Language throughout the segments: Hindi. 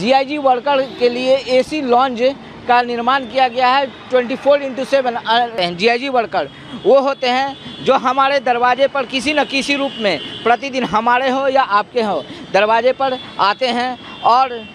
जीआईजी वर्कर के लिए एसी लॉन्ज का निर्माण किया गया है। 24/7 जीआईजी वर्कर वो होते हैं जो हमारे दरवाजे पर किसी न किसी रूप में प्रतिदिन हमारे हो या आपके हो दरवाजे पर आते हैं और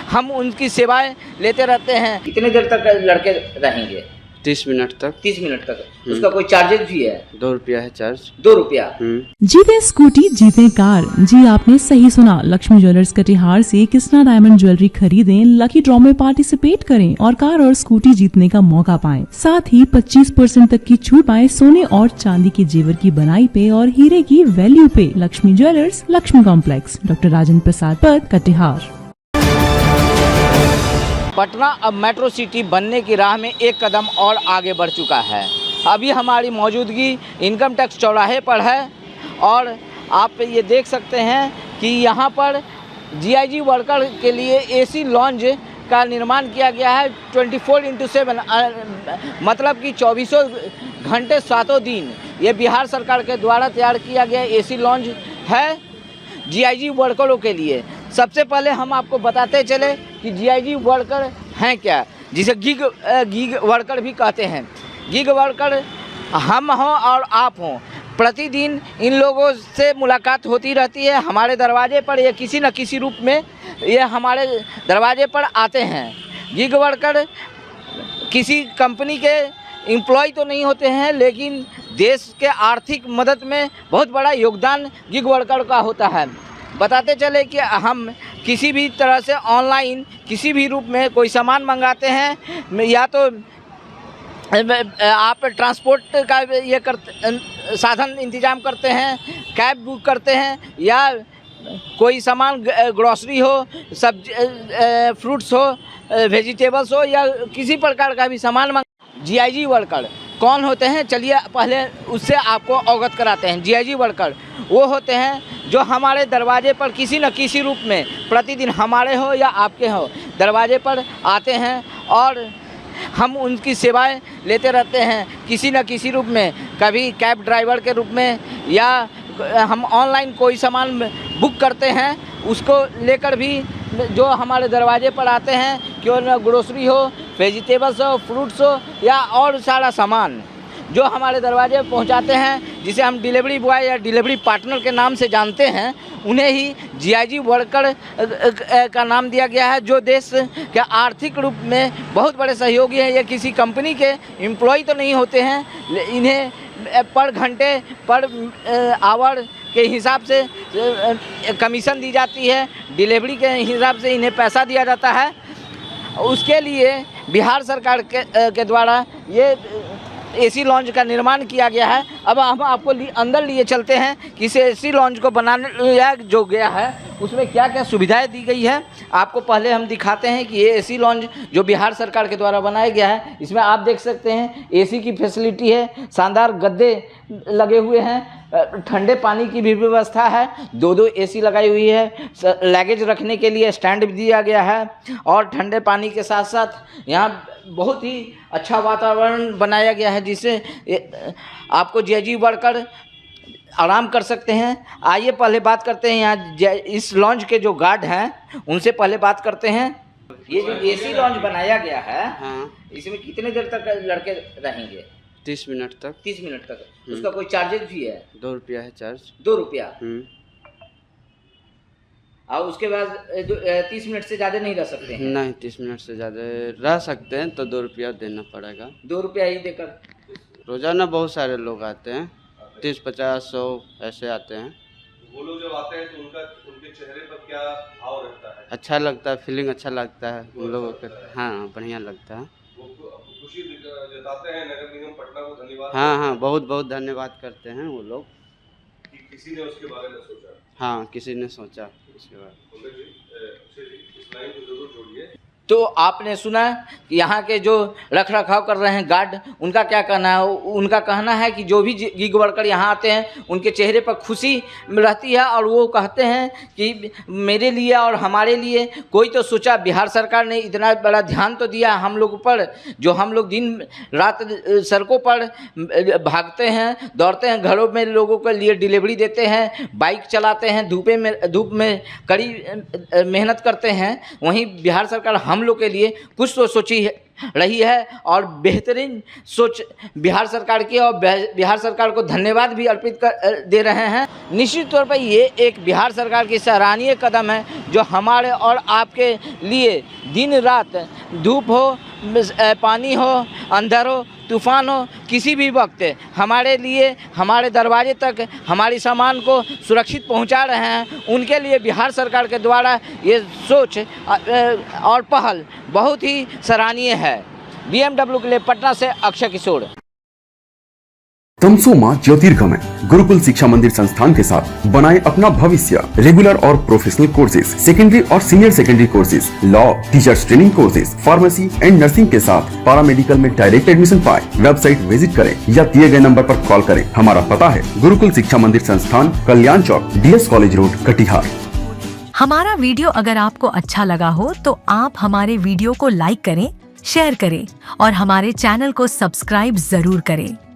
हम उनकी सेवाएं लेते रहते हैं। कितने देर तक लड़के रहेंगे? 30 मिनट तक। 30 मिनट तक। उसका कोई चार्जेस भी है? 2 रुपया है चार्ज। 2 रुपया। जीते स्कूटी जीते कार। जी आपने सही सुना। लक्ष्मी ज्वेलर्स कटिहार से कृष्णा डायमंड ज्वेलरी खरीदें, लकी ड्रॉ में पार्टिसिपेट करें और कार और स्कूटी जीतने का मौका पाएं। साथ ही 25% तक की छूट पाएं सोने और चांदी के जेवर की बनाई पे और हीरे की वैल्यू पे। Lakshmi jewellers, Lakshmi complex, doctor Rajendra Prasad Path, Katihar. Patna अब मेट्रो सिटी बनने की राह में एक कदम और आगे बढ़ चुका है। अभी हमारी मौजूदगी इनकम टैक्स चौराहे पर है और आप ये देख सकते हैं कि यहाँ पर जीआईजी वर्कर के लिए एसी लॉन्ज का निर्माण किया गया है। 24/7 मतलब कि 24 घंटे 7 दिन ये बिहार सरकार के द्वारा तैयार किया गया एसी लॉन्ज है जीआईजी वर्करों के लिए। सबसे पहले हम आपको बताते चले कि जीआईजी वर्कर हैं क्या, जिसे गीग वर्कर भी कहते हैं। गीग वर्कर हम हों और आप हों, प्रतिदिन इन लोगों से मुलाकात होती रहती है। हमारे दरवाजे पर ये किसी न किसी रूप में ये हमारे दरवाजे पर आते हैं। गीग वर्कर किसी कंपनी के एम्प्लॉय तो नहीं होते हैं, लेकिन देश के आर्थिक मदद में बहुत बड़ा योगदान गीग वर्कर का होता है। बताते चले कि हम किसी भी तरह से ऑनलाइन किसी भी रूप में कोई सामान मंगाते हैं, या तो आप ट्रांसपोर्ट का ये साधन इंतजाम करते हैं, कैब बुक करते हैं, या कोई सामान ग्रोसरी हो, सब्जी फ्रूट्स हो, वेजिटेबल्स हो, या किसी प्रकार का भी सामान जीआईजी वर्कर कौन होते हैं, चलिए पहले उससे आपको अवगत कराते हैं। जीआईजी वर्कर वो होते हैं जो हमारे दरवाजे पर किसी न किसी रूप में प्रतिदिन हमारे हो या आपके हो दरवाजे पर आते हैं और हम उनकी सेवाएं लेते रहते हैं किसी न किसी रूप में। कभी कैब ड्राइवर के रूप में, या हम ऑनलाइन कोई सामान बुक करते हैं उसको लेकर भी जो हमारे दरवाजे पर आते हैं, क्यों न ग्रोसरी हो, वेजिटेबल्स हो, फ्रूट्स हो, या और सारा सामान जो हमारे दरवाजे पर पहुंचाते हैं, जिसे हम डिलीवरी बॉय या डिलीवरी पार्टनर के नाम से जानते हैं, उन्हें ही जीआईजी वर्कर का नाम दिया गया है, जो देश के आर्थिक रूप में बहुत बड़े सहयोगी हैं। ये किसी कंपनी के एम्प्लॉय तो नहीं होते हैं, इन्हें पर घंटे पर आवर के हिसाब से कमीशन दी जाती है, डिलीवरी के हिसाब से इन्हें पैसा दिया जाता है। उसके लिए बिहार सरकार के द्वारा ये एसी लॉन्ज का निर्माण किया गया है। अब हम आपको अंदर लिए चलते हैं कि इस एसी लॉन्ज को बनाने जो गया है उसमें क्या क्या सुविधाएं दी गई है। आपको पहले हम दिखाते हैं कि ये एसी लॉन्ज जो बिहार सरकार के द्वारा बनाया गया है, इसमें आप देख सकते हैं एसी की फैसिलिटी है, शानदार गद्दे लगे हुए हैं, ठंडे पानी की भी व्यवस्था है, 2 एसी लगाई हुई है, लगेज रखने के लिए स्टैंड भी दिया गया है, और ठंडे पानी के साथ साथ यहाँ बहुत ही अच्छा वातावरण बनाया गया है, जिससे आपको जीआईजी वर्कर आराम कर सकते हैं। आइए पहले बात करते हैं यहाँ इस लॉन्ज के जो गार्ड हैं उनसे पहले बात करते हैं। ये जो एसी लॉन्ज बनाया गया है, हाँ, इसमें कितने देर तक लड़के रहेंगे? 30 मिनट तक। 30 मिनट तक। उसका कोई चार्जेस भी है? 2 रुपया है चार्ज। 2 रुपया। और उसके बाद 30 मिनट से ज़्यादा नहीं रह सकते हैं? नहीं, 30 मिनट से ज़्यादा रह सकते हैं तो 2 रुपया देना पड़ेगा। 2 रुपया ही देकर? रोजाना बहुत सारे लोग आते हैं, 30, 50, 100 ऐसे आते हैं। वो लोग जब आते हैं तो उनके चेहरे पर क्या भाव रहता है? अच्छा लगता है, फीलिंग अच्छा लगता है उन लोगों को। हाँ, बढ़िया लगता है। वो खुशी जताते हैं नगर निगम पटना को धन्यवाद। हाँ, बहुत बहुत धन्यवाद करते हैं वो लोग कि किसी ने उसके बारे में सोचा। हाँ, किसी ने सोचा इसके बारे में। इस लाइन को जरूर जोड़िए। तो आपने सुना कि यहाँ के जो रख रखाव कर रहे हैं गार्ड, उनका क्या कहना है? उनका कहना है कि जो भी गिग वर्कर यहाँ आते हैं उनके चेहरे पर खुशी रहती है और वो कहते हैं कि मेरे लिए और हमारे लिए कोई तो सोचा। बिहार सरकार ने इतना बड़ा ध्यान तो दिया हम लोगों पर, जो हम लोग दिन रात सड़कों पर भागते हैं, दौड़ते हैं, घरों में लोगों के लिए डिलीवरी देते हैं, बाइक चलाते हैं, धूप में कड़ी मेहनत करते हैं। वहीं बिहार सरकार हम लोग के लिए कुछ तो सोची रही है और बेहतरीन सोच बिहार सरकार की, और बिहार सरकार को धन्यवाद भी अर्पित दे रहे हैं। निश्चित तौर पर ये एक बिहार सरकार की सराहनीय कदम है जो हमारे और आपके लिए दिन रात धूप हो, पानी हो, अंधर हो, तूफान हो, किसी भी वक्त हमारे लिए हमारे दरवाजे तक हमारी सामान को सुरक्षित पहुंचा रहे हैं। उनके लिए बिहार सरकार के द्वारा ये सोच और पहल बहुत ही सराहनीय है। BMW के लिए पटना से अक्षय किशोर। तमसोमा ज्योतिर्गमय गुरुकुल शिक्षा मंदिर संस्थान के साथ बनाए अपना भविष्य। रेगुलर और प्रोफेशनल कोर्सेज, सेकेंडरी और senior secondary courses, law, teachers training courses, pharmacy and nursing के साथ पैरामेडिकल में डायरेक्ट एडमिशन पाए। वेबसाइट विजिट करें या दिए गए नंबर पर कॉल करें। हमारा पता है गुरुकुल शिक्षा मंदिर संस्थान, कल्याण चौक, DS कॉलेज रोड, कटिहार। हमारा वीडियो अगर आपको अच्छा लगा हो तो आप हमारे वीडियो को लाइक करें, शेयर करें और हमारे चैनल को सब्सक्राइब जरूर करें।